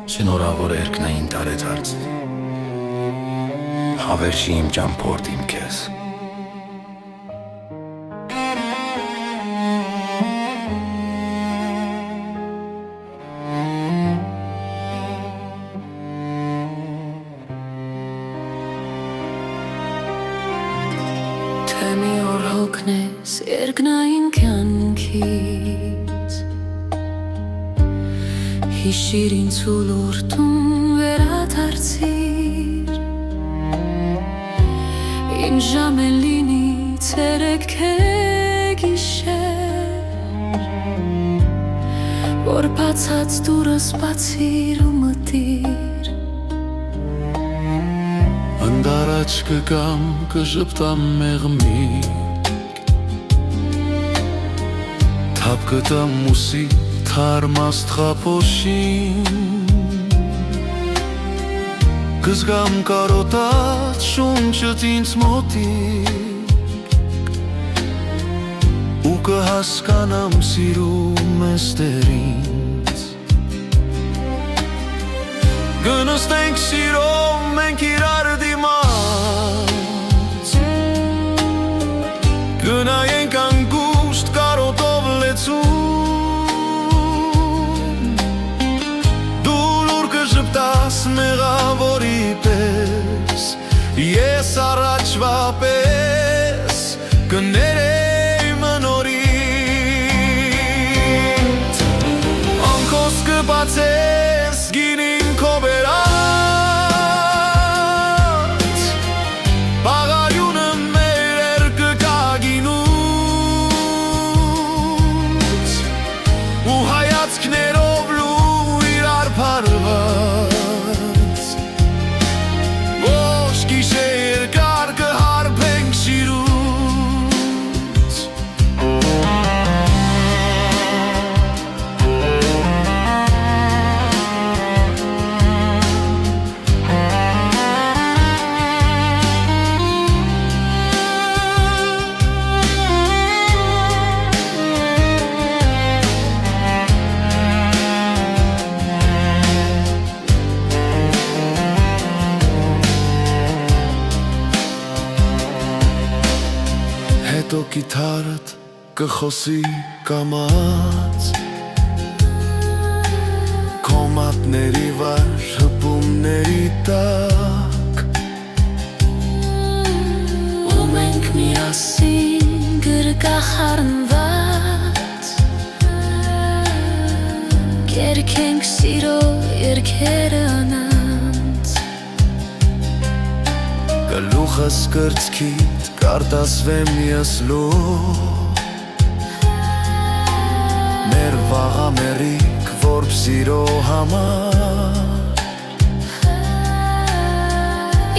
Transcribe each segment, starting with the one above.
Շնորհավոր երկնային տարեդարձ, հավերժի իմ ճամփորդ իմ քեզ։ Թե մի օր հոգնես երկնային կյանքից, հիշիր ինձ ու լուրտում վերադարձիր, իմ ժամը լինի ցերեկ թե գիշեր, որ բացած դուրս բացիր ու մտիր։ Ընդառաջ կգամ կժպտամ մեղմիկ, թափ կտամ ուսի թարմ աստղափոշին, կզգամ կարոտած շունչդ ինձ մոտիկ, ու կհասկանամ սիրում ես դեռ ինձ։ Կնստենք սիրով մենք իրար դիմաց, կնայենք անգուստ կարոտով լեցուն, դու լուր կժպտաս մեղավորի պես, ես առաջվա պես կներեմ նորից, անքոս կբացես գինին քո բերած, բաղարյունը մեր երկկա գինուց, ու հայացքներով լու իրար փարված, ոչ գիշեր կար կհարբենք սիրուց։ Հետո կիթառդ կխոսի կամաց, քո մատների վար հպումների տակ, Ու մենք միասին գրկախառնված, կերքենք սիրո երգերը անանց, գլուխս կրծքիդ կարտասվեմ ես լուր, մեր վաղամերիկ որբ սիրո համար,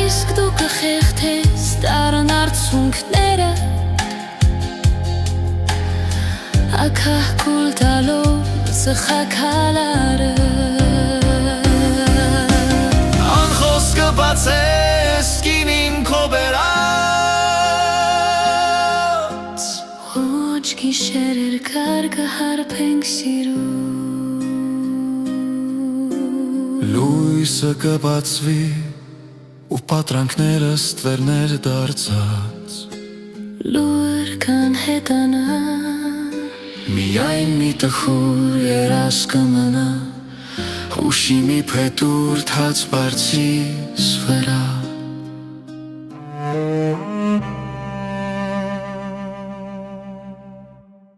իսկ դու կխեղդես տարն արցունքները, ակահ տալով սխակալարը, անխոս կբացես գինին քո բերած, ոչ գիշեր երկար կհարբենք սիրում, լույսը կբացվի ու պատրանքները ստվերներ դարձած, լուր կանհետանա, միայն մի տխուր երազ կմնա, հուշի մի փետուր թաց բարձիս վրա։